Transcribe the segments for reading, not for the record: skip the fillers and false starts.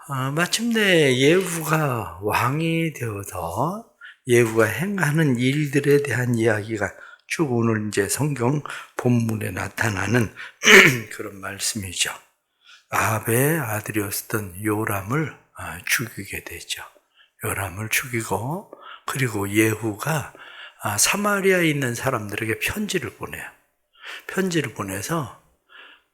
마침내 예후가 왕이 되어서 예후가 행하는 일들에 대한 이야기가 쭉 오늘 이제 성경 본문에 나타나는 그런 말씀이죠. 아합의 아들이었던 요람을 죽이게 되죠. 요람을 죽이고, 그리고 예후가 사마리아에 있는 사람들에게 편지를 보내요. 편지를 보내서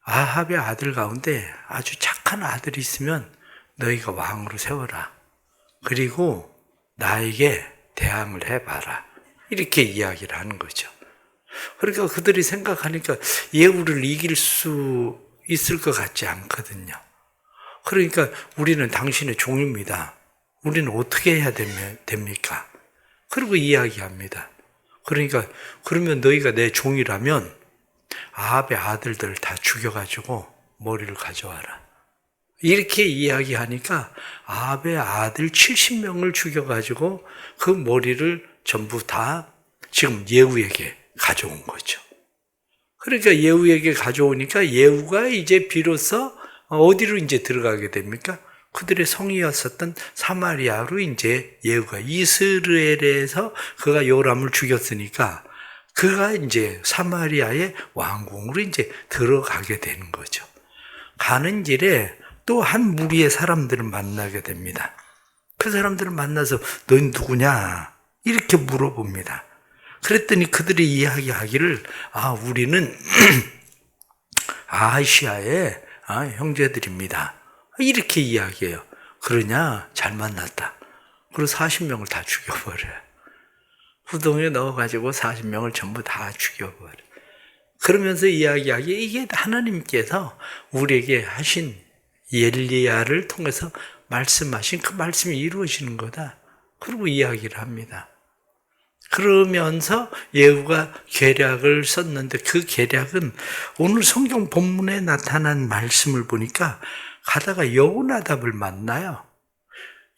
아합의 아들 가운데 아주 착한 아들이 있으면 너희가 왕으로 세워라. 그리고 나에게 대항을 해봐라. 이렇게 이야기를 하는 거죠. 그러니까 그들이 생각하니까 예후를 이길 수 있을 것 같지 않거든요. 그러니까 우리는 당신의 종입니다. 우리는 어떻게 해야 됩니까? 그리고 이야기합니다. 그러니까 그러면 너희가 내 종이라면 아합의 아들들을 다 죽여가지고 머리를 가져와라. 이렇게 이야기하니까 아합의 아들 70명을 죽여가지고 그 머리를 전부 다 지금 예후에게 가져온 거죠. 그러니까 예후에게 가져오니까 예후가 이제 비로소 어디로 이제 들어가게 됩니까? 그들의 성이었었던 사마리아로 이제 예후가 이스라엘에서 그가 요람을 죽였으니까 그가 이제 사마리아의 왕궁으로 이제 들어가게 되는 거죠. 가는 길에 또 한 무리의 사람들을 만나게 됩니다. 그 사람들을 만나서 너희 누구냐? 이렇게 물어봅니다. 그랬더니 그들이 이야기하기를 우리는 아시아의 형제들입니다. 이렇게 이야기해요. 그러냐? 잘 만났다. 그리고 40명을 다 죽여버려요. 후동에 넣어가지고 40명을 전부 다 죽여버려요. 그러면서 이야기하기에 이게 하나님께서 우리에게 하신 엘리야를 통해서 말씀하신 그 말씀이 이루어지는 거다. 그리고 이야기를 합니다. 그러면서 예후가 계략을 썼는데 그 계략은 오늘 성경 본문에 나타난 말씀을 보니까 가다가 여호나답을 만나요.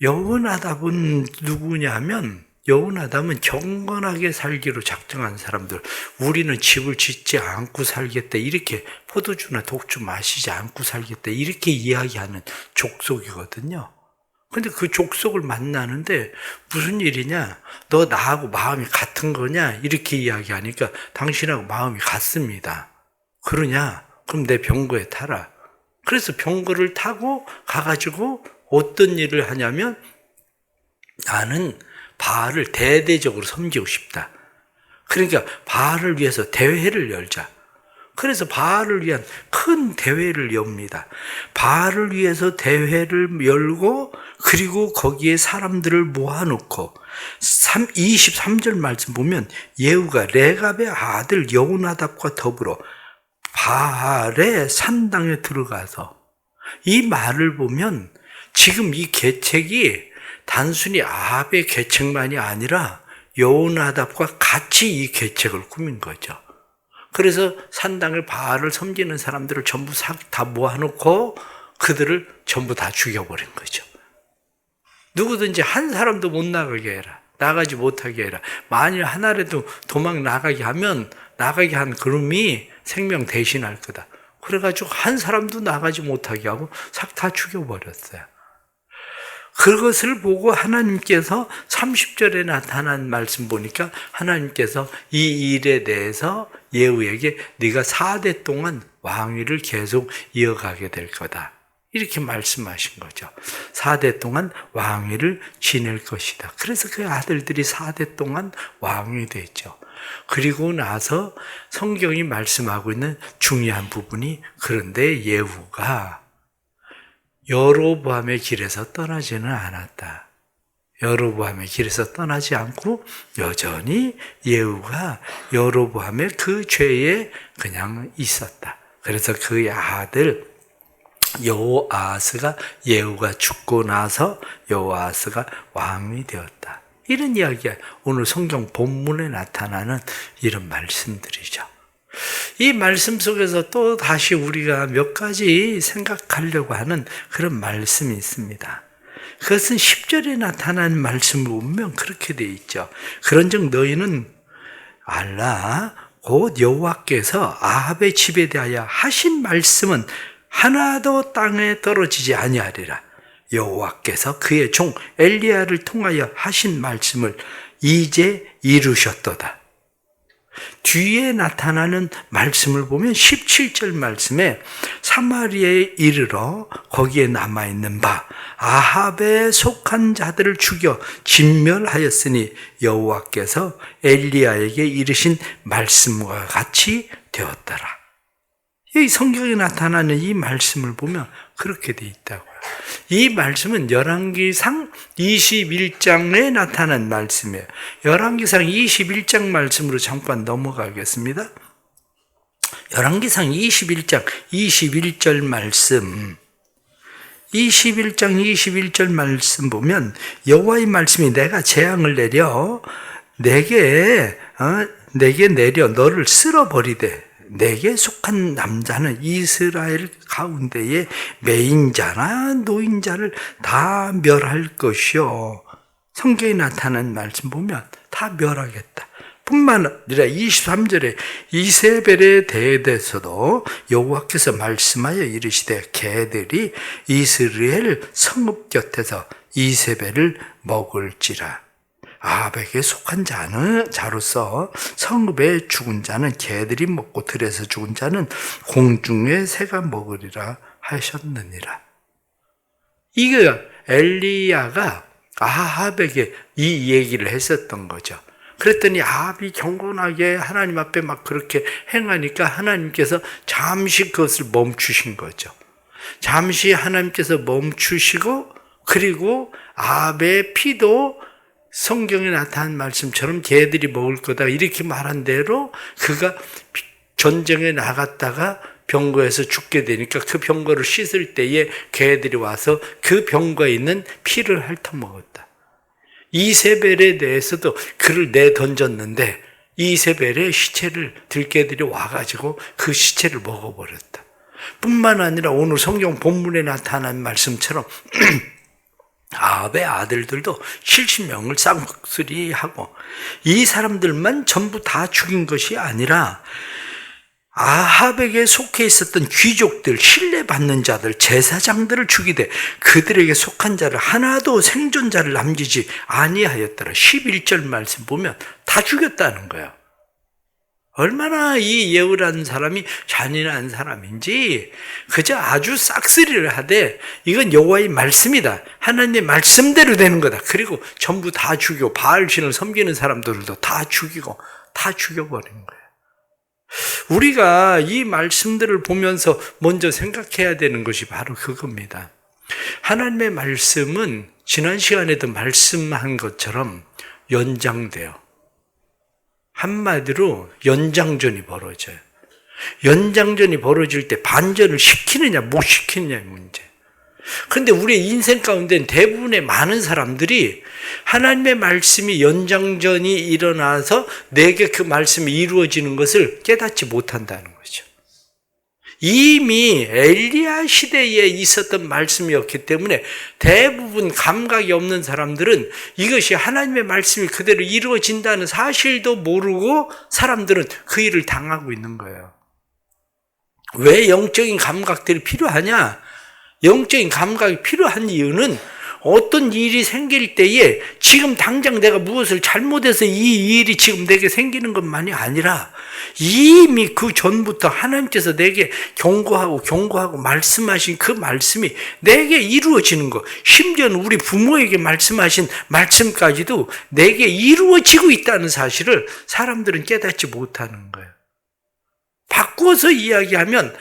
여호나답은 누구냐면 여호나답은 경건하게 살기로 작정한 사람들. 우리는 집을 짓지 않고 살겠다. 이렇게 포도주나 독주 마시지 않고 살겠다. 이렇게 이야기하는 족속이거든요. 근데 그 족속을 만나는데 무슨 일이냐? 너 나하고 마음이 같은 거냐? 이렇게 이야기하니까 당신하고 마음이 같습니다. 그러냐? 그럼 내 병거에 타라. 그래서 병거를 타고 가가지고 어떤 일을 하냐면 나는 바알을 대대적으로 섬기고 싶다. 그러니까 바알을 위해서 대회를 열자. 그래서 바알을 위한 큰 대회를 엽니다. 바알을 위해서 대회를 열고 그리고 거기에 사람들을 모아놓고 23절 말씀 보면 예후가 레갑의 아들 여호나답과 더불어 바알의 산당에 들어가서 이 말을 보면 지금 이 계책이 단순히 아합의 계책만이 아니라 여호나답과 같이 이 계책을 꾸민 거죠. 그래서 산당을 바알을 섬기는 사람들을 전부 다 모아놓고 그들을 전부 다 죽여버린 거죠. 누구든지 한 사람도 못 나가게 해라. 나가지 못하게 해라. 만일 하나라도 도망 나가게 하면 나가게 한 그놈이 생명 대신할 거다. 그래가지고 한 사람도 나가지 못하게 하고 싹 다 죽여버렸어요. 그것을 보고 하나님께서 30절에 나타난 말씀 보니까 하나님께서 이 일에 대해서 예후에게 네가 4대 동안 왕위를 계속 이어가게 될 거다. 이렇게 말씀하신 거죠. 4대 동안 왕위를 지낼 것이다. 그래서 그 아들들이 4대 동안 왕이 됐죠. 그리고 나서 성경이 말씀하고 있는 중요한 부분이 그런데 예후가 여로보암의 길에서 떠나지는 않았다. 여로보암의 길에서 떠나지 않고 여전히 예후가 여로보암의 그 죄에 그냥 있었다. 그래서 그의 아들 여호아스가 예후가 죽고 나서 여호아스가 왕이 되었다. 이런 이야기가 오늘 성경 본문에 나타나는 이런 말씀들이죠. 이 말씀 속에서 또 다시 우리가 몇 가지 생각하려고 하는 그런 말씀이 있습니다. 그것은 10절에 나타난 말씀을 보면 그렇게 되어 있죠. 그런즉 너희는 알라 곧 여호와께서 아합의 집에 대하여 하신 말씀은 하나도 땅에 떨어지지 아니하리라. 여호와께서 그의 종 엘리야를 통하여 하신 말씀을 이제 이루셨도다. 뒤에 나타나는 말씀을 보면 17절 말씀에 사마리아에 이르러 거기에 남아있는 바 아합에 속한 자들을 죽여 진멸하였으니 여호와께서 엘리야에게 이르신 말씀과 같이 되었더라. 이 성경에 나타나는 이 말씀을 보면 그렇게 돼 있다고요. 이 말씀은 열왕기상 21장에 나타난 말씀이에요. 열왕기상 21장 말씀으로 잠깐 넘어가겠습니다. 열왕기상 21장 21절 말씀, 21장 21절 말씀 보면 여호와의 말씀이 내가 재앙을 내려 내게 내려 너를 쓸어버리되 내게 속한 남자는 이스라엘 가운데에 매인자나 노인자를 다 멸할 것이요. 성경에 나타난 말씀 보면 다 멸하겠다. 뿐만 아니라 23절에 이세벨에 대해서도 여호와께서 말씀하여 이르시되 개들이 이스라엘 성읍 곁에서 이세벨을 먹을지라. 아합에게 속한 자로서 성읍에 죽은 자는 개들이 먹고 들에서 죽은 자는 공중의 새가 먹으리라 하셨느니라. 이거 엘리야가 아합에게 이 얘기를 했었던 거죠. 그랬더니 아합이 경건하게 하나님 앞에 막 그렇게 행하니까 하나님께서 잠시 그것을 멈추신 거죠. 잠시 하나님께서 멈추시고, 그리고 아합의 피도 성경에 나타난 말씀처럼 개들이 먹을 거다 이렇게 말한 대로 그가 전쟁에 나갔다가 병거에서 죽게 되니까 그 병거를 씻을 때에 개들이 와서 그 병거에 있는 피를 핥아먹었다. 이세벨에 대해서도 그를 내던졌는데 이세벨의 시체를 들개들이 와가지고 그 시체를 먹어버렸다. 뿐만 아니라 오늘 성경 본문에 나타난 말씀처럼 아합의 아들들도 70명을 쌍박술이하고 이 사람들만 전부 다 죽인 것이 아니라 아합에게 속해 있었던 귀족들, 신뢰받는 자들, 제사장들을 죽이되 그들에게 속한 자를 하나도 생존자를 남기지 아니하였더라. 11절 말씀 보면 다 죽였다는 거예요. 얼마나 이 예후라는 사람이 잔인한 사람인지 그저 아주 싹쓸이를 하되 이건 여호와의 말씀이다. 하나님의 말씀대로 되는 거다. 그리고 전부 다 죽이고 바알신을 섬기는 사람들도 다 죽이고 다 죽여버린 거예요. 우리가 이 말씀들을 보면서 먼저 생각해야 되는 것이 바로 그겁니다. 하나님의 말씀은 지난 시간에도 말씀한 것처럼 연장돼요. 한마디로 연장전이 벌어져요. 연장전이 벌어질 때 반전을 시키느냐 못 시키느냐의 문제. 그런데 우리의 인생 가운데는 대부분의 많은 사람들이 하나님의 말씀이 연장전이 일어나서 내게 그 말씀이 이루어지는 것을 깨닫지 못한다는 거죠. 이미 엘리야 시대에 있었던 말씀이었기 때문에 대부분 감각이 없는 사람들은 이것이 하나님의 말씀이 그대로 이루어진다는 사실도 모르고 사람들은 그 일을 당하고 있는 거예요. 왜 영적인 감각들이 필요하냐? 영적인 감각이 필요한 이유는 어떤 일이 생길 때에 지금 당장 내가 무엇을 잘못해서 이 일이 지금 내게 생기는 것만이 아니라 이미 그 전부터 하나님께서 내게 경고하고 말씀하신 그 말씀이 내게 이루어지는 것, 심지어는 우리 부모에게 말씀하신 말씀까지도 내게 이루어지고 있다는 사실을 사람들은 깨닫지 못하는 거예요. 바꾸어서 이야기하면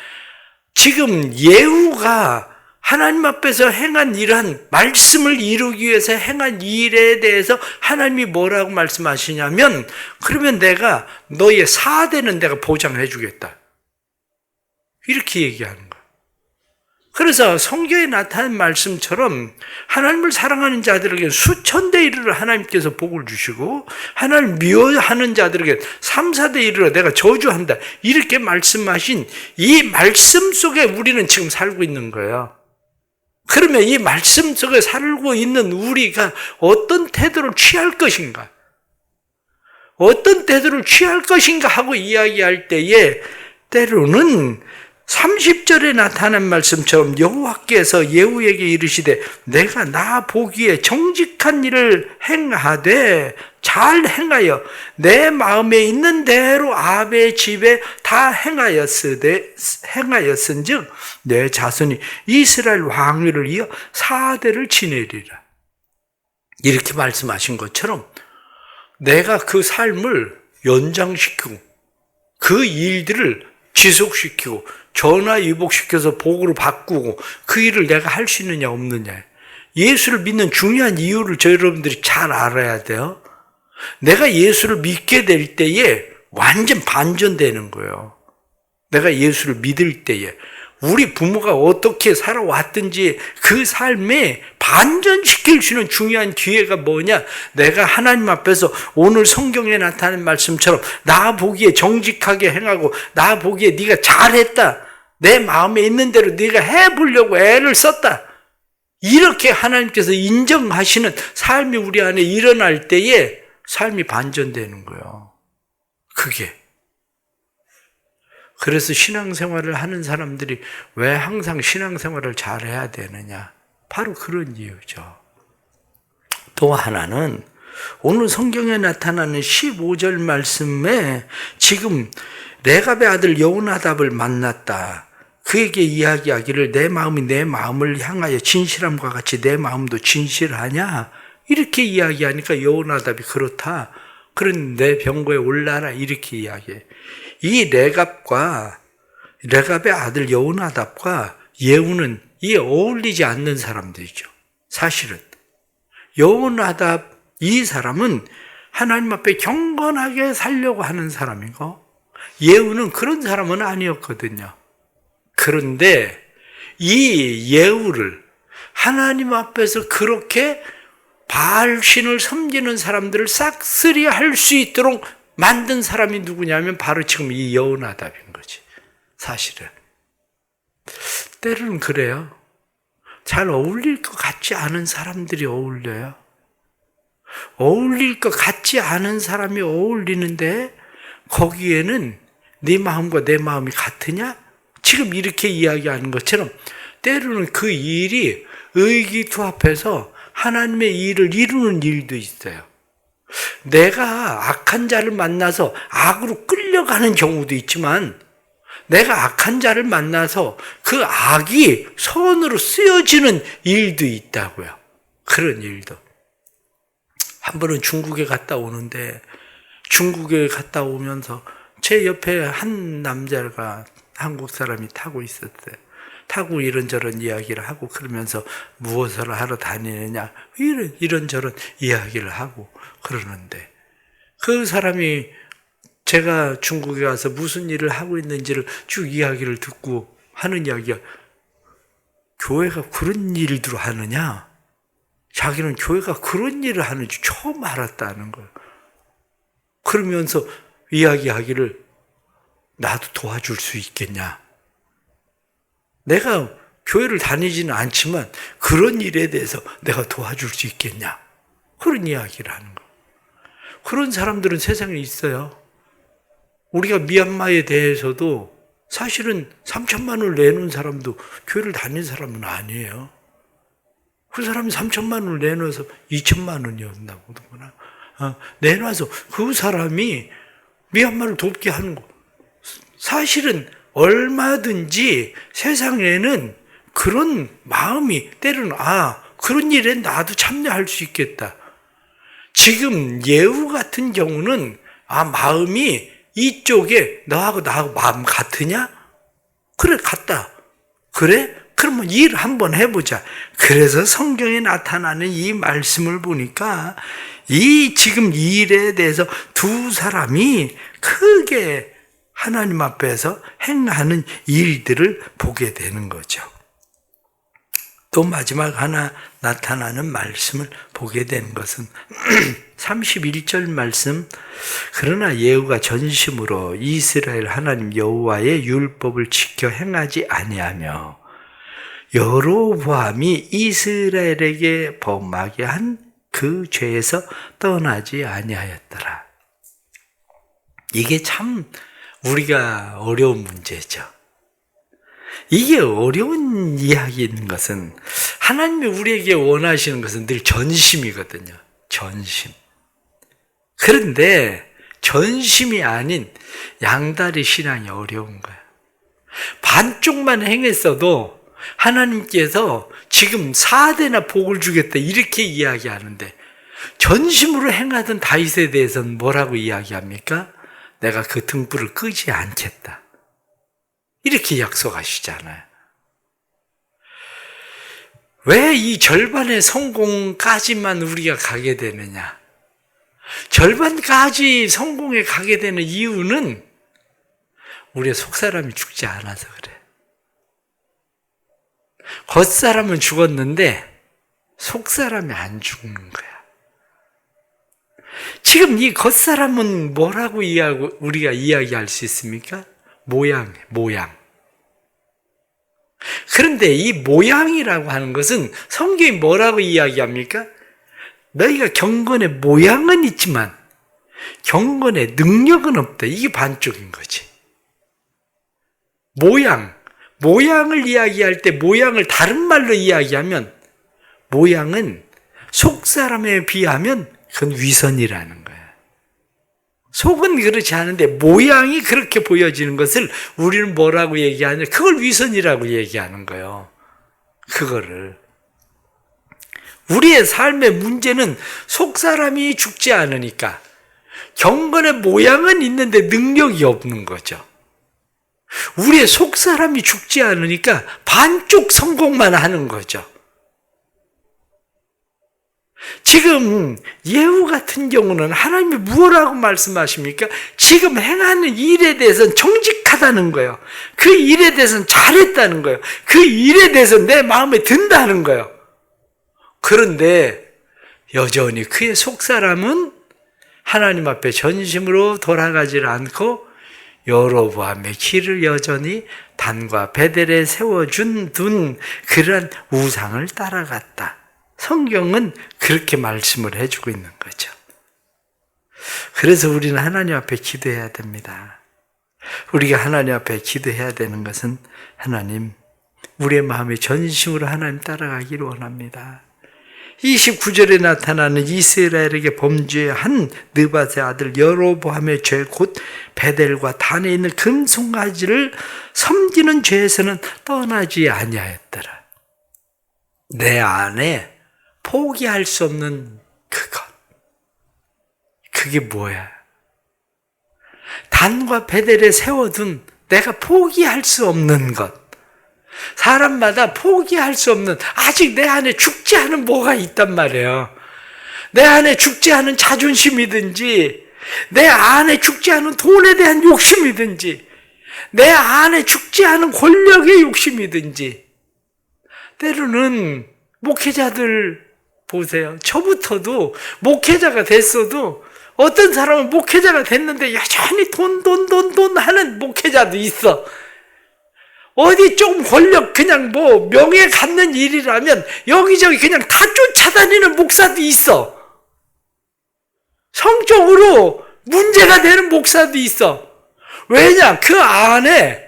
지금 예후가 하나님 앞에서 행한 이러한 말씀을 이루기 위해서 행한 일에 대해서 하나님이 뭐라고 말씀하시냐면, 그러면 내가 너의 4대는 내가 보장해 주겠다, 이렇게 얘기하는 거예요. 그래서 성경에 나타난 말씀처럼 하나님을 사랑하는 자들에게 수천 대 이르러 하나님께서 복을 주시고 하나님을 미워하는 자들에게 3, 4대 이르러 내가 저주한다, 이렇게 말씀하신 이 말씀 속에 우리는 지금 살고 있는 거예요. 그러면 이 말씀 속에 살고 있는 우리가 어떤 태도를 취할 것인가? 어떤 태도를 취할 것인가 하고 이야기할 때에 때로는 30절에 나타난 말씀처럼 여호와께서 예후에게 이르시되 내가 나 보기에 정직한 일을 행하되 잘 행하여 내 마음에 있는 대로 아합의 집에 다 행하였은즉 내 자손이 이스라엘 왕위를 이어 4대를 지내리라. 이렇게 말씀하신 것처럼 내가 그 삶을 연장시키고 그 일들을 지속시키고 전화위복시켜서 복으로 바꾸고 그 일을 내가 할 수 있느냐 없느냐. 예수를 믿는 중요한 이유를 저 여러분들이 잘 알아야 돼요. 내가 예수를 믿게 될 때에 완전 반전되는 거예요. 내가 예수를 믿을 때에 우리 부모가 어떻게 살아왔든지 그 삶에 반전시킬 수 있는 중요한 기회가 뭐냐? 내가 하나님 앞에서 오늘 성경에 나타난 말씀처럼 나 보기에 정직하게 행하고 나 보기에 네가 잘했다. 내 마음에 있는 대로 네가 해보려고 애를 썼다. 이렇게 하나님께서 인정하시는 삶이 우리 안에 일어날 때에 삶이 반전되는 거예요. 그게. 그래서 신앙생활을 하는 사람들이 왜 항상 신앙생활을 잘해야 되느냐? 바로 그런 이유죠. 또 하나는 오늘 성경에 나타나는 15절 말씀에 지금 레갑의 아들 여호나답을 만났다. 그에게 이야기하기를 내 마음이 내 마음을 향하여 진실함과 같이 내 마음도 진실하냐? 이렇게 이야기하니까 여호나답이 그렇다. 그런 내 병거에 올라라 이렇게 이야기해. 이 레갑의 아들 여호나답과 예후는 어울리지 않는 사람들이죠. 사실은 여호나답 이 사람은 하나님 앞에 경건하게 살려고 하는 사람이고 예후는 그런 사람은 아니었거든요. 그런데 이 예후를 하나님 앞에서 그렇게 바알신을 섬기는 사람들을 싹쓸이 할 수 있도록 만든 사람이 누구냐면 바로 지금 이 여호나답인 거지. 사실은. 때로는 그래요. 잘 어울릴 것 같지 않은 사람들이 어울려요. 어울릴 것 같지 않은 사람이 어울리는데 거기에는 네 마음과 내 마음이 같으냐? 지금 이렇게 이야기하는 것처럼 때로는 그 일이 의기투합해서 하나님의 일을 이루는 일도 있어요. 내가 악한 자를 만나서 악으로 끌려가는 경우도 있지만 내가 악한 자를 만나서 그 악이 선으로 쓰여지는 일도 있다고요. 그런 일도. 한 번은 중국에 갔다 오는데 중국에 갔다 오면서 제 옆에 한 남자가 한국 사람이 타고 있었어요. 타고 이런저런 이야기를 하고 그러면서 무엇을 하러 다니느냐 이런저런 이야기를 하고 그러는데 그 사람이 제가 중국에 가서 무슨 일을 하고 있는지를 쭉 이야기를 듣고 하는 이야기가 교회가 그런 일들을 하느냐? 자기는 교회가 그런 일을 하는지 처음 알았다는 거예요. 그러면서 이야기하기를 나도 도와줄 수 있겠냐? 내가 교회를 다니지는 않지만 그런 일에 대해서 내가 도와줄 수 있겠냐? 그런 이야기를 하는 거예요. 그런 사람들은 세상에 있어요. 우리가 미얀마에 대해서도 사실은 3천만 원을 내놓은 사람도 교회를 다닌 사람은 아니에요. 그 사람이 3천만 원을 내놔서 2천만 원이었나 보구나. 내놔서 그 사람이 미얀마를 돕게 하는 거. 사실은 얼마든지 세상에는 그런 마음이 때로는 그런 일에 나도 참여할 수 있겠다. 지금 예후 같은 경우는 마음이 이쪽에 너하고 나하고 마음 같으냐? 그래 같다. 그래? 그러면 일 한번 해보자. 그래서 성경에 나타나는 이 말씀을 보니까 이 지금 일에 대해서 두 사람이 크게 하나님 앞에서 행하는 일들을 보게 되는 거죠. 또 마지막 하나 나타나는 말씀을 보게 되는 것은 31절 말씀. 그러나 예후가 전심으로 이스라엘 하나님 여호와의 율법을 지켜 행하지 아니하며 여로보암이 이스라엘에게 범하게 한 그 죄에서 떠나지 아니하였더라. 이게 참 우리가 어려운 문제죠. 이게 어려운 이야기인 것은 하나님이 우리에게 원하시는 것은 늘 전심이거든요. 전심. 그런데 전심이 아닌 양다리 신앙이 어려운 거예요. 반쪽만 행했어도 하나님께서 지금 4대나 복을 주겠다 이렇게 이야기하는데 전심으로 행하던 다윗에 대해서는 뭐라고 이야기합니까? 내가 그 등불을 끄지 않겠다. 이렇게 약속하시잖아요. 왜 이 절반의 성공까지만 우리가 가게 되느냐? 절반까지 성공에 가게 되는 이유는 우리의 속사람이 죽지 않아서 그래. 겉사람은 죽었는데 속사람이 안 죽는 거야. 지금 이 겉사람은 뭐라고 우리가 이야기할 수 있습니까? 모양. 그런데 이 모양이라고 하는 것은 성경이 뭐라고 이야기합니까? 너희가 경건의 모양은 있지만 경건의 능력은 없다. 이게 반쪽인 거지. 모양을 이야기할 때 모양을 다른 말로 이야기하면 모양은 속사람에 비하면 그건 위선이라는 거야. 속은 그렇지 않은데 모양이 그렇게 보여지는 것을 우리는 뭐라고 얘기하냐? 그걸 위선이라고 얘기하는 거예요. 그거를. 우리의 삶의 문제는 속사람이 죽지 않으니까 경건의 모양은 있는데 능력이 없는 거죠. 우리의 속사람이 죽지 않으니까 반쪽 성공만 하는 거죠. 지금 예후 같은 경우는 하나님이 무엇라고 말씀하십니까? 지금 행하는 일에 대해서는 정직하다는 거예요. 그 일에 대해서는 잘했다는 거예요. 그 일에 대해서 내 마음에 든다는 거예요. 그런데 여전히 그의 속사람은 하나님 앞에 전심으로 돌아가질 않고 여로보암의 길을 여전히 단과 베델에 세워준 그런 우상을 따라갔다. 성경은 그렇게 말씀을 해주고 있는 거죠. 그래서 우리는 하나님 앞에 기도해야 됩니다. 우리가 하나님 앞에 기도해야 되는 것은 하나님, 우리의 마음에 전심으로 하나님 따라가기를 원합니다. 29절에 나타나는 이스라엘에게 범죄한 느밧의 아들 여로보암의 죄 곧 베델과 단에 있는 금송아지를 섬기는 죄에서는 떠나지 아니하였더라. 내 안에 포기할 수 없는 그것. 그게 뭐야? 단과 베델에 세워둔 내가 포기할 수 없는 것. 사람마다 포기할 수 없는, 아직 내 안에 죽지 않은 뭐가 있단 말이에요. 내 안에 죽지 않은 자존심이든지, 내 안에 죽지 않은 돈에 대한 욕심이든지, 내 안에 죽지 않은 권력의 욕심이든지. 때로는 목회자들 보세요. 저부터도 목회자가 됐어도 어떤 사람은 목회자가 됐는데 여전히 돈 하는 목회자도 있어. 어디 조금 권력, 그냥 명예 갖는 일이라면 여기저기 그냥 다 쫓아다니는 목사도 있어. 성적으로 문제가 되는 목사도 있어. 왜냐? 그 안에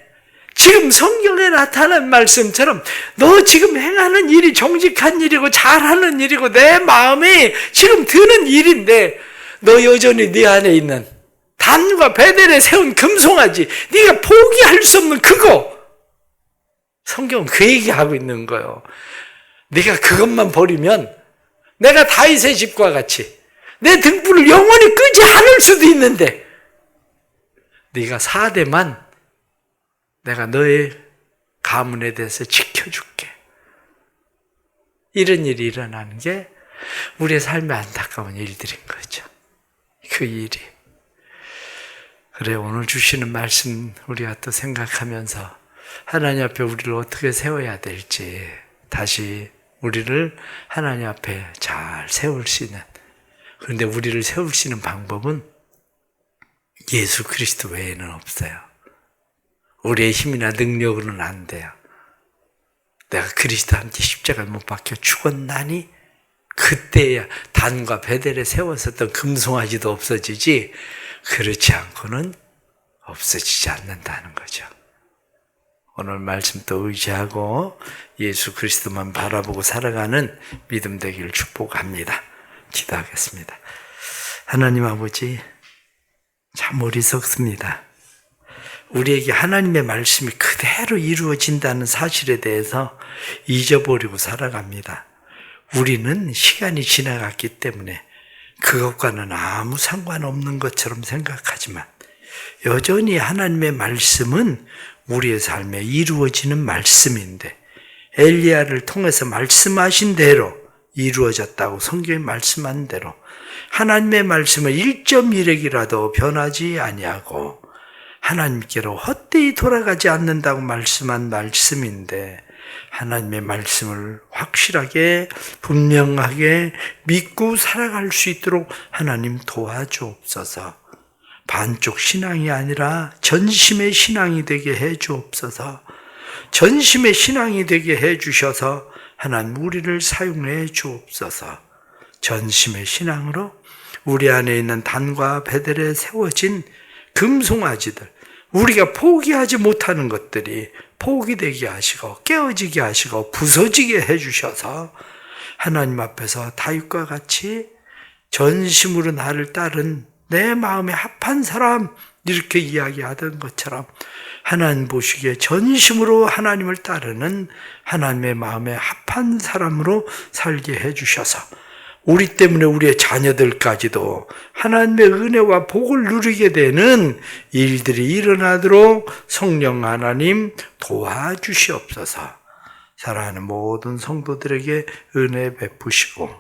지금 성경에 나타난 말씀처럼 너 지금 행하는 일이 정직한 일이고 잘하는 일이고 내 마음에 지금 드는 일인데 너 여전히 네 안에 있는 단과 베델에 세운 금송아지, 네가 포기할 수 없는 그거. 성경은 그 얘기하고 있는 거예요. 네가 그것만 버리면 내가 다윗의 집과 같이 내 등불을 영원히 끄지 않을 수도 있는데 네가 4대만 내가 너의 가문에 대해서 지켜줄게. 이런 일이 일어나는 게 우리의 삶의 안타까운 일들인 거죠. 그 일이. 그래, 오늘 주시는 말씀 우리가 또 생각하면서 하나님 앞에 우리를 어떻게 세워야 될지, 다시 우리를 하나님 앞에 잘 세울 수 있는, 그런데 우리를 세울 수 있는 방법은 예수 그리스도 외에는 없어요. 우리의 힘이나 능력으로는 안 돼요. 내가 그리스도와 함께 십자가를 못 박혀 죽었나니 그때야 단과 베델에 세웠었던 금송아지도 없어지지, 그렇지 않고는 없어지지 않는다는 거죠. 오늘 말씀도 의지하고 예수 그리스도만 바라보고 살아가는 믿음 되기를 축복합니다. 기도하겠습니다. 하나님 아버지, 참 어리석습니다. 우리에게 하나님의 말씀이 그대로 이루어진다는 사실에 대해서 잊어버리고 살아갑니다. 우리는 시간이 지나갔기 때문에 그것과는 아무 상관없는 것처럼 생각하지만 여전히 하나님의 말씀은 우리의 삶에 이루어지는 말씀인데 엘리야를 통해서 말씀하신 대로 이루어졌다고 성경에 말씀한 대로 하나님의 말씀은 1.1핵이라도 변하지 아니하고 하나님께로 헛되이 돌아가지 않는다고 말씀한 말씀인데 하나님의 말씀을 확실하게 분명하게 믿고 살아갈 수 있도록 하나님 도와주옵소서. 반쪽 신앙이 아니라 전심의 신앙이 되게 해 주옵소서. 전심의 신앙이 되게 해 주셔서 하나님 우리를 사용해 주옵소서. 전심의 신앙으로 우리 안에 있는 단과 베델에 세워진 금송아지들, 우리가 포기하지 못하는 것들이 포기되게 하시고 깨어지게 하시고 부서지게 해주셔서 하나님 앞에서 다윗과 같이 전심으로 나를 따른 내 마음에 합한 사람, 이렇게 이야기하던 것처럼 하나님 보시기에 전심으로 하나님을 따르는 하나님의 마음에 합한 사람으로 살게 해주셔서 우리 때문에 우리의 자녀들까지도 하나님의 은혜와 복을 누리게 되는 일들이 일어나도록 성령 하나님 도와주시옵소서. 사랑하는 모든 성도들에게 은혜 베푸시고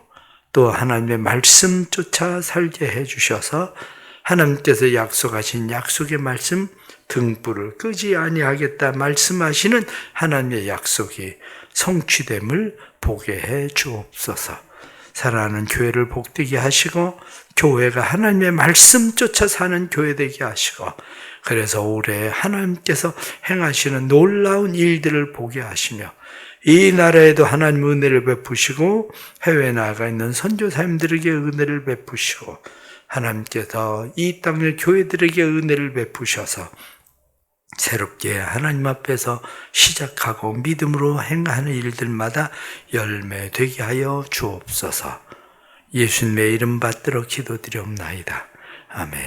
또 하나님의 말씀 쫓아 살게 해주셔서 하나님께서 약속하신 약속의 말씀 등불을 끄지 아니하겠다 말씀하시는 하나님의 약속이 성취됨을 보게 해 주옵소서. 사랑하는 교회를 복되게 하시고 교회가 하나님의 말씀 쫓아 사는 교회 되게 하시고 그래서 올해 하나님께서 행하시는 놀라운 일들을 보게 하시며 이 나라에도 하나님 은혜를 베푸시고 해외에 나가 있는 선교사님들에게 은혜를 베푸시고 하나님께서 이 땅의 교회들에게 은혜를 베푸셔서 새롭게 하나님 앞에서 시작하고 믿음으로 행하는 일들마다 열매 되게 하여 주옵소서. 예수님의 이름 받들어 기도드리옵나이다. 아멘.